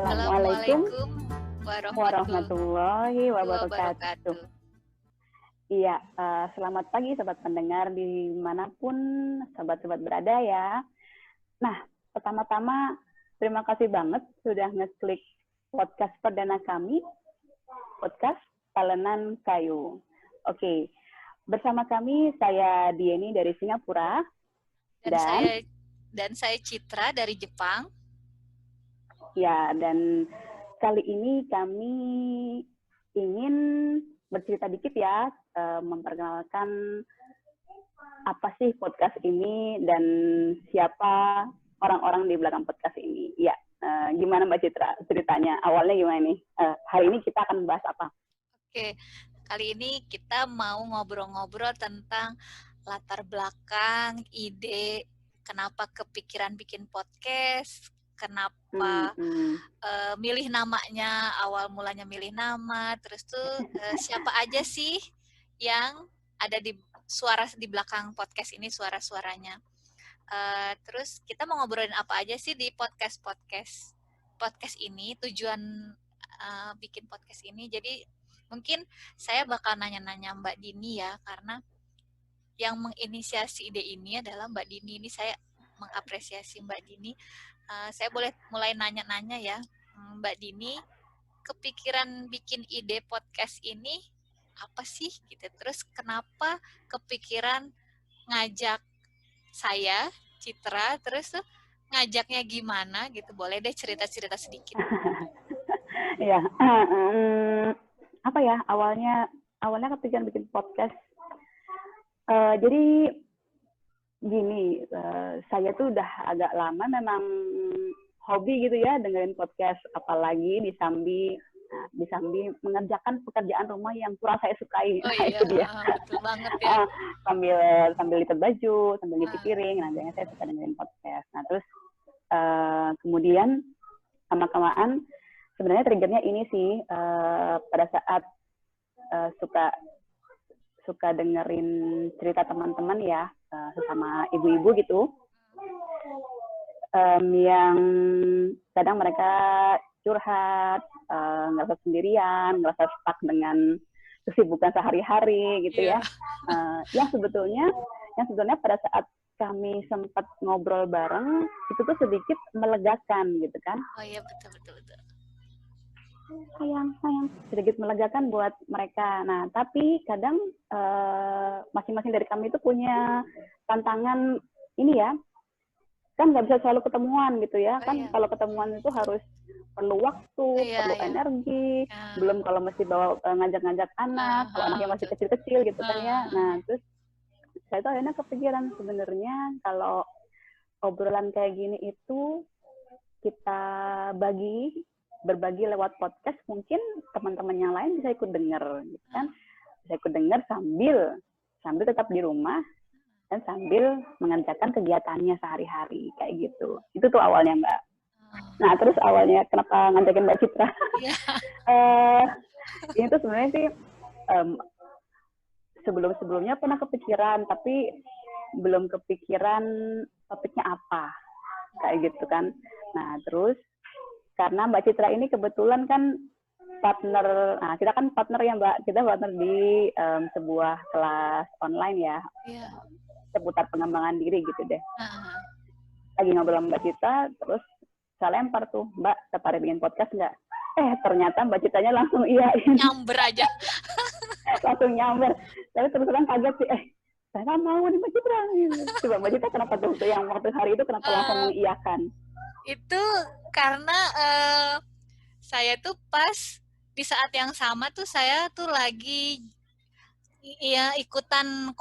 Assalamualaikum warahmatullahi wabarakatuh. Iya, selamat pagi sobat pendengar dimanapun sobat-sobat berada ya. Nah, pertama-tama terima kasih banget sudah ngeklik podcast perdana kami, podcast Talenan Kayu. Oke, bersama kami saya Dieni dari Singapura dan saya Citra dari Jepang. Ya, dan kali ini kami ingin bercerita dikit ya, memperkenalkan apa sih podcast ini dan siapa orang-orang di belakang podcast ini. Ya, gimana Mbak Citra ceritanya? Awalnya gimana nih? Hari ini kita akan bahas apa? Oke, kali ini kita mau ngobrol-ngobrol tentang latar belakang, ide, kenapa kepikiran bikin podcast, kenapa milih namanya, awal mulanya milih nama, terus tuh siapa aja sih yang ada di belakang podcast ini, suara-suaranya. Terus kita mau ngobrolin apa aja sih di podcast ini, tujuan bikin podcast ini. Jadi mungkin saya bakal nanya-nanya Mbak Dini ya, karena yang menginisiasi ide ini adalah Mbak Dini. Ini saya mengapresiasi Mbak Dini. Saya boleh mulai nanya-nanya ya, Mbak Dini, kepikiran bikin ide podcast ini apa sih gitu? Terus kenapa kepikiran ngajak saya, Citra, terus tuh ngajaknya gimana gitu? Boleh deh cerita-cerita sedikit. Ya, apa ya, awalnya kepikiran bikin podcast. Jadi gini, saya tuh udah agak lama memang hobi gitu ya dengerin podcast, apalagi disambi mengerjakan pekerjaan rumah yang kurang saya sukai. Oh iya, itu dia. Betul banget ya. Sambil lipat baju, sambil nyuci piring, nah biasanya saya suka dengerin podcast. Nah terus kemudian lama-kelamaan sebenarnya triggernya ini sih, pada saat suka dengerin cerita teman-teman ya, sesama ibu-ibu gitu, yang kadang mereka curhat, ngerasa sendirian, ngerasa stuck dengan kesibukan sehari-hari gitu ya. Yang sebetulnya pada saat kami sempat ngobrol bareng itu tuh sedikit melegakan gitu kan. Oh iya, betul. Sayang sedikit melegakan buat mereka. Nah tapi kadang masing-masing dari kami itu punya tantangan ini ya, kan nggak bisa selalu ketemuan gitu ya. Kan kalau ketemuan itu harus perlu waktu, perlu energi, belum kalau mesti bawa ngajak-ngajak anak, kalau anaknya masih kecil-kecil gitu kan ya. Nah terus saya tuh akhirnya kepikiran sebenarnya kalau obrolan kayak gini itu kita berbagi lewat podcast, mungkin teman-teman yang lain bisa ikut dengar gitu kan, bisa ikut dengar sambil tetap di rumah dan sambil mengerjakan kegiatannya sehari-hari kayak gitu. Itu tuh awalnya Mbak. Nah terus awalnya kenapa ngajakin Mbak Citra? Ini tuh sebenarnya sih sebelumnya pernah kepikiran tapi belum kepikiran topiknya apa kayak gitu kan. Nah terus karena Mbak Citra ini kebetulan kan partner, nah kita kan partner ya Mbak, kita partner di sebuah kelas online ya, seputar pengembangan diri gitu deh. Lagi ngobrol sama Mbak Citra, terus saya lempar tuh, Mbak tertarik bikin podcast nggak? Ternyata Mbak Citranya langsung iyain. Nyamber aja. Langsung nyamber. Tapi terus terang kaget sih, saya nggak mau nih Mbak Citra. Coba Mbak Citra kenapa tuh yang waktu hari itu kenapa langsung mengiyakan? Itu karena saya tuh pas di saat yang sama tuh saya tuh lagi ikutan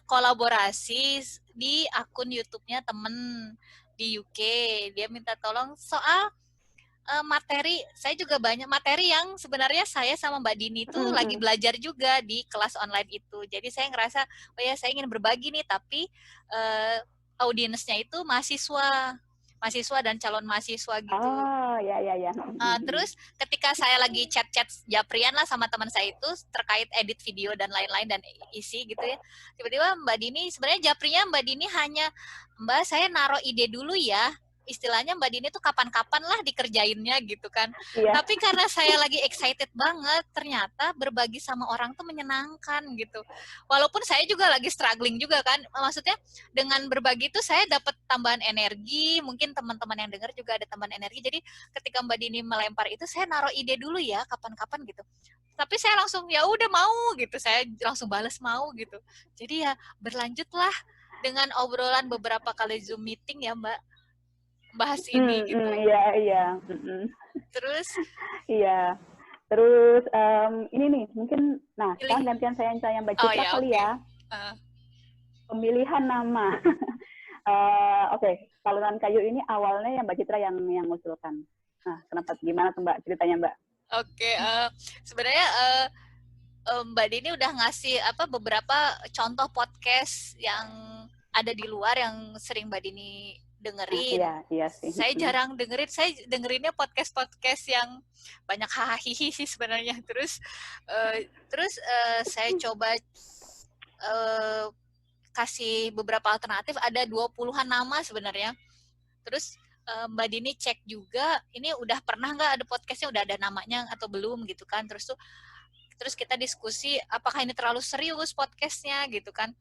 kolaborasi di akun YouTube-nya temen di UK. Dia minta tolong soal materi. Saya juga banyak materi yang sebenarnya saya sama Mbak Dini tuh lagi belajar juga di kelas online itu. Jadi saya ngerasa, oh ya saya ingin berbagi nih, tapi audiensnya itu mahasiswa dan calon mahasiswa gitu. Ya. Terus ketika saya lagi chat japrian lah sama teman saya itu terkait edit video dan lain-lain dan isi gitu ya, tiba-tiba Mbak Dini, sebenarnya japrinya Mbak Dini hanya, Mbak saya naruh ide dulu ya, istilahnya Mbak Dini tuh kapan-kapan lah dikerjainnya gitu kan. Iya. Tapi karena saya lagi excited banget, ternyata berbagi sama orang tuh menyenangkan gitu. Walaupun saya juga lagi struggling juga kan, maksudnya dengan berbagi itu saya dapat tambahan energi, mungkin teman-teman yang dengar juga ada tambahan energi. Jadi ketika Mbak Dini melempar itu, saya naruh ide dulu ya, kapan-kapan gitu. Tapi saya langsung ya udah mau gitu, saya langsung balas mau gitu. Jadi ya berlanjutlah dengan obrolan beberapa kali Zoom meeting ya Mbak, bahas ini gitu. Iya. Terus Iya. Terus ini nih mungkin, nah pilih. sekarang gantian saya Mbak Oh Citra ya, kali oke. ya. Pemilihan nama. Oke, talunan kayu ini awalnya yang Mbak Citra yang ngusulkan. Nah, kenapa? Gimana tuh Mbak ceritanya Mbak? Oke, sebenarnya Mbak Dini udah ngasih beberapa contoh podcast yang ada di luar yang sering Mbak Dini dengerin. Iya sih. Saya jarang dengerin, saya dengerinnya podcast yang banyak hahaha sih sebenarnya. Terus saya coba kasih beberapa alternatif, ada 20-an nama sebenarnya. Terus Mbak Dini cek juga, ini udah pernah nggak ada podcastnya, udah ada namanya atau belum gitu kan. Terus kita diskusi apakah ini terlalu serius podcastnya gitu kan.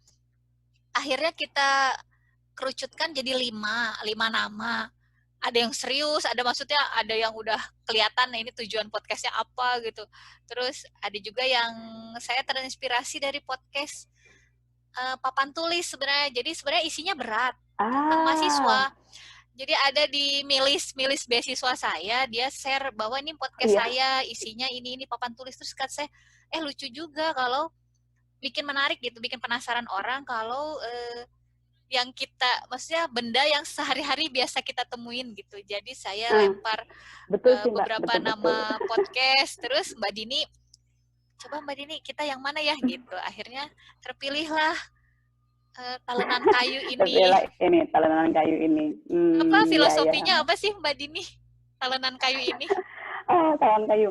Akhirnya kita kerucutkan jadi 5 nama. Ada yang serius, ada yang udah kelihatan nah ini tujuan podcastnya apa gitu. Terus ada juga yang saya terinspirasi dari podcast papan tulis sebenarnya. Jadi sebenarnya isinya berat tentang mahasiswa. Jadi ada di milis beasiswa saya, dia share bahwa ini podcast saya, isinya ini papan tulis. Terus kata saya, lucu juga kalau bikin menarik gitu, bikin penasaran orang kalau yang kita, maksudnya benda yang sehari-hari biasa kita temuin gitu. Jadi saya lempar beberapa nama podcast, terus Mbak Dini, coba Mbak Dini kita yang mana ya gitu. Akhirnya terpilihlah Talenan Kayu ini. Talenan Kayu ini. Apa filosofinya apa sih Mbak Dini? Talenan Kayu ini? Talenan Kayu.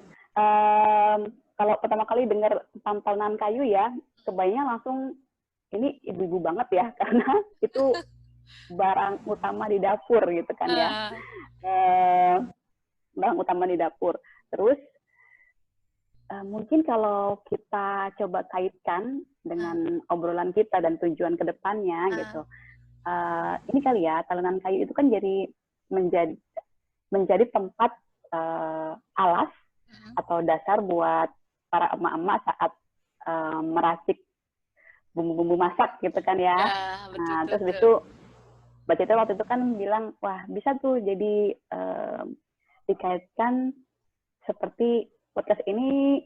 Kalau pertama kali dengar tentang talenan kayu ya, kebayangnya langsung ini ibu-ibu banget ya, karena itu barang utama di dapur gitu kan ya. Barang utama di dapur. Terus mungkin kalau kita coba kaitkan dengan obrolan kita dan tujuan ke depannya gitu. Ini kali ya, talenan kayu itu kan menjadi tempat alas atau dasar buat para emak-emak saat meracik bumbu-bumbu masak gitu kan ya. Nah, terus habis itu Mbak Citra waktu itu kan bilang, wah bisa tuh jadi dikaitkan seperti podcast ini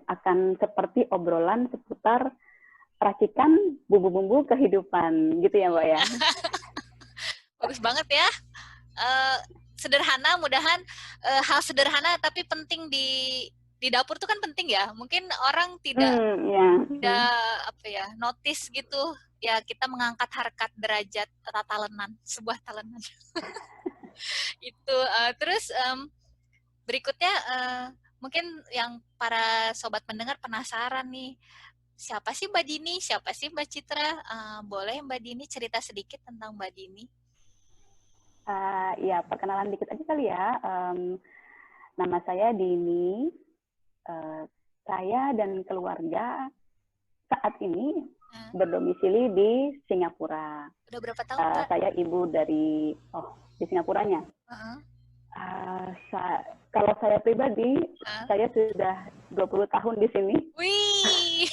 akan seperti obrolan seputar racikan bumbu-bumbu kehidupan gitu ya Mbak ya. Bagus banget ya. Sederhana, mudahan hal sederhana tapi penting di dapur tuh kan penting ya. Mungkin orang tidak notice gitu. Ya kita mengangkat harkat derajat talenan, sebuah talenan. Itu terus berikutnya mungkin yang para sobat pendengar penasaran nih, siapa sih Mbak Dini, siapa sih Mbak Citra? Boleh Mbak Dini cerita sedikit tentang Mbak Dini? Ya, perkenalan dikit aja kali ya. Nama saya Dini. Saya dan keluarga saat ini berdomisili di Singapura. Udah berapa tahun, Kak? Saya ibu dari di Singapuranya. Kalau saya pribadi, saya sudah 20 tahun di sini. Wih,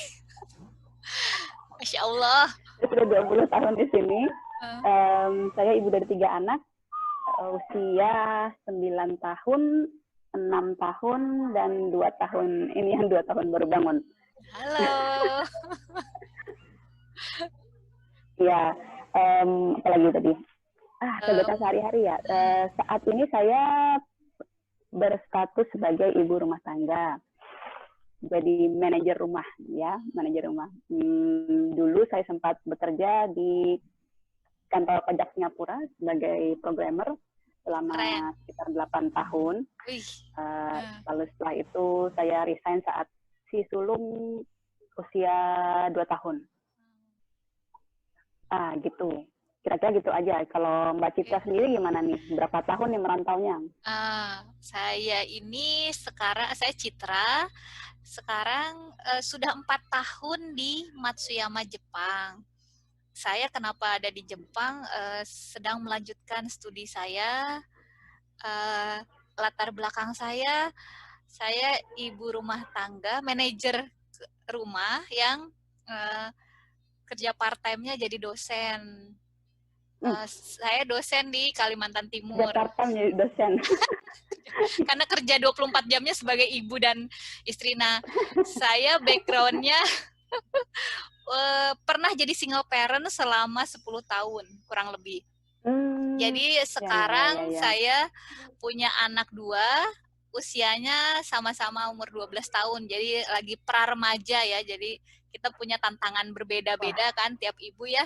Masya Allah. Saya sudah 20 tahun di sini. Saya ibu dari 3 anak, usia 9 tahun, 6 tahun, dan 2 tahun. Ini yang 2 tahun baru bangun. Halo. Ya, apalagi tadi? Kegiatan sehari-hari ya. Saat ini saya berstatus sebagai ibu rumah tangga. Jadi manajer rumah, ya, manajer rumah. Dulu saya sempat bekerja di kantor pajak Singapura sebagai programmer selama sekitar 8 tahun. Lalu setelah itu saya resign saat si sulung usia 2 tahun. Gitu. Kira-kira gitu aja. Kalau Mbak Citra sendiri gimana nih? Berapa tahun nih merantaunya? Saya ini sekarang, saya Citra, sekarang sudah 4 tahun di Matsuyama, Jepang. Saya kenapa ada di Jepang, sedang melanjutkan studi saya. Latar belakang saya ibu rumah tangga, manajer rumah yang kerja part-time-nya jadi dosen. Saya dosen di Kalimantan Timur. Jakarta menjadi dosen. Karena kerja 24 jamnya sebagai ibu dan istri. Nah, saya background-nya pernah jadi single parent selama 10 tahun, kurang lebih. Jadi sekarang saya punya anak 2, usianya sama-sama umur 12 tahun. Jadi lagi pra-remaja ya. Jadi kita punya tantangan berbeda-beda kan tiap ibu ya.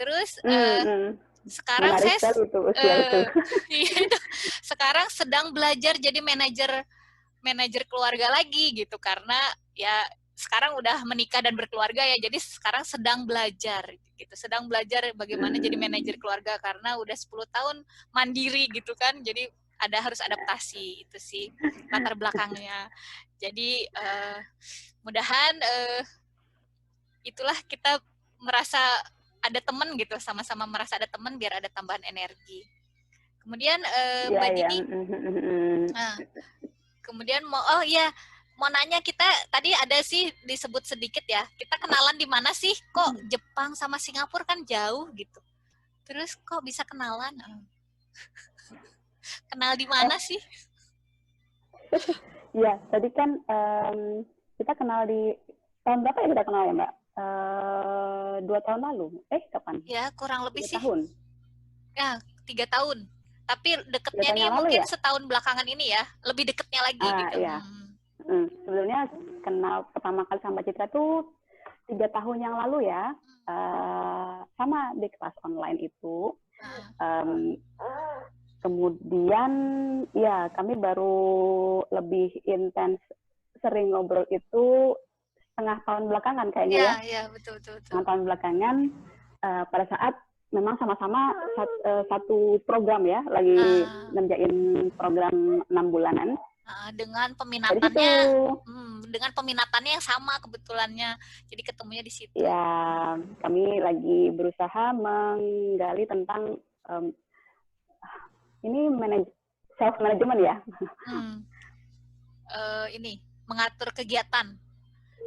Terus sekarang menarik saya itu, usia itu. Sekarang sedang belajar jadi manajer keluarga lagi gitu, karena ya sekarang udah menikah dan berkeluarga ya, jadi sekarang sedang belajar bagaimana jadi manajer keluarga karena udah 10 tahun mandiri gitu kan, jadi harus adaptasi. Itu sih latar belakangnya. Jadi mudahan itulah, kita merasa ada teman gitu, sama-sama merasa ada teman biar ada tambahan energi. Kemudian Mbak Dini, kemudian mau nanya, kita tadi ada sih disebut sedikit ya, kita kenalan di mana sih? Kok Jepang sama Singapura kan jauh gitu, terus kok bisa kenalan? Kenal di mana sih? Ya, tadi kan kita kenal di tahun berapa ya kita kenal ya Mbak? 2 tahun lalu. Kapan? Ya kurang lebih 3 sih. tahun. Ya 3 tahun. Tapi deketnya nih mungkin ya? Setahun belakangan ini ya, lebih deketnya lagi gitu. Iya. Sebenarnya kenal pertama kali sama Citra tuh 3 tahun yang lalu ya. Sama di kelas online itu. Kemudian ya kami baru lebih intens sering ngobrol itu setengah tahun belakangan kayaknya ya. Iya, betul. Setengah tahun belakangan pada saat memang sama-sama satu program ya, lagi ngerjain program 6 bulanan. Dengan peminatannya yang sama kebetulannya, jadi ketemunya di situ. Ya, kami lagi berusaha menggali tentang ini self management ya. Ini mengatur kegiatan.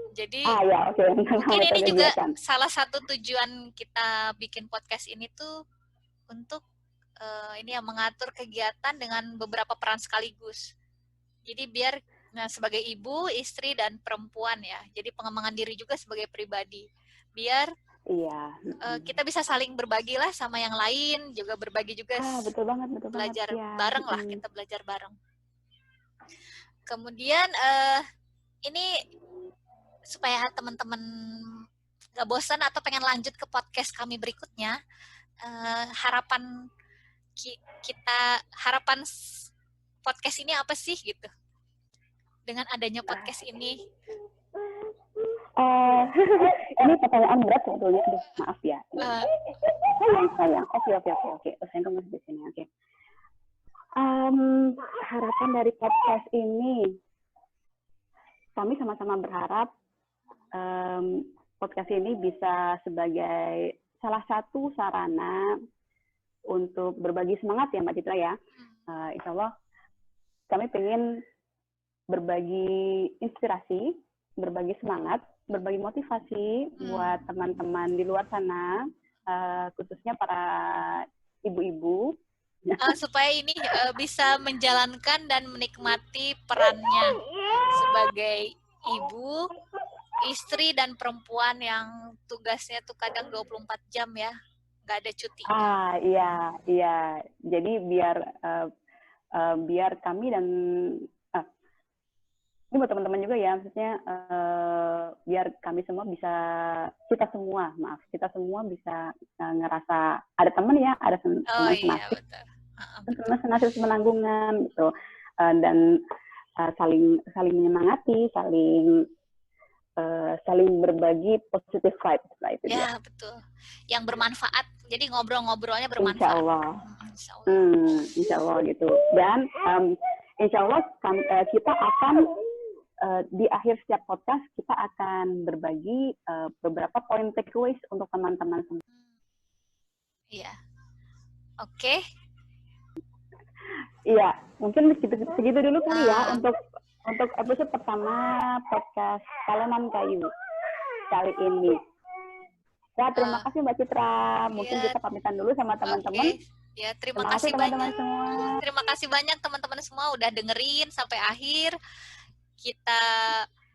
Jadi mungkin ini juga salah satu tujuan kita bikin podcast ini tuh untuk mengatur kegiatan dengan beberapa peran sekaligus. Jadi biar sebagai ibu, istri dan perempuan ya. Jadi pengembangan diri juga sebagai pribadi. Biar kita bisa saling berbagi lah sama yang lain, juga berbagi juga. Betul banget. Belajar bareng lah, kita belajar bareng. Kemudian ini supaya teman-teman gak bosan atau pengen lanjut ke podcast kami berikutnya, harapan podcast ini apa sih gitu? Dengan adanya podcast ini. Ini pertanyaan berat sebetulnya. Maaf ya. Sayang. Oke. Saya masih di sini. Oke. Harapan dari podcast ini, kami sama-sama berharap podcast ini bisa sebagai salah satu sarana untuk berbagi semangat ya Mbak Citra ya. Insya Allah kami pengen berbagi inspirasi, berbagi semangat, berbagi motivasi buat teman-teman di luar sana, khususnya para ibu-ibu. Supaya ini bisa menjalankan dan menikmati perannya sebagai ibu, istri dan perempuan yang tugasnya tuh kadang 24 jam ya, nggak ada cuti. Iya. Jadi biar kami dan ini buat teman-teman juga ya, maksudnya biar kami semua bisa, kita semua bisa ngerasa ada teman ya, ada teman senasib penanggungan gitu, dan saling menyemangati, saling berbagi positive vibes lah itu. Ya betul, yang bermanfaat Jadi ngobrol-ngobrolnya Insya bermanfaat. Allah. Insya Allah. Insya Allah gitu. Dan insya Allah kita akan di akhir setiap podcast kita akan berbagi beberapa poin takeaways untuk teman-teman semua. Iya. Oke. Iya, mungkin segitu dulu kali ya untuk episode pertama podcast Talenan Kayu kali ini. Ya, terima kasih Mbak Citra. Mungkin kita pamitan dulu sama teman-teman. Ya, terima kasih teman-teman banyak. Semua. Terima kasih banyak teman-teman semua udah dengerin sampai akhir. Kita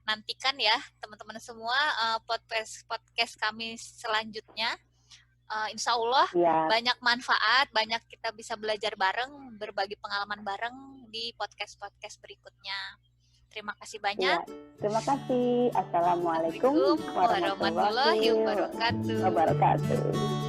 nantikan ya teman-teman semua podcast kami selanjutnya. Insya Allah banyak manfaat, banyak kita bisa belajar bareng, berbagi pengalaman bareng di podcast-podcast berikutnya. Terima kasih banyak. Terima kasih. Assalamualaikum warahmatullahi wabarakatuh.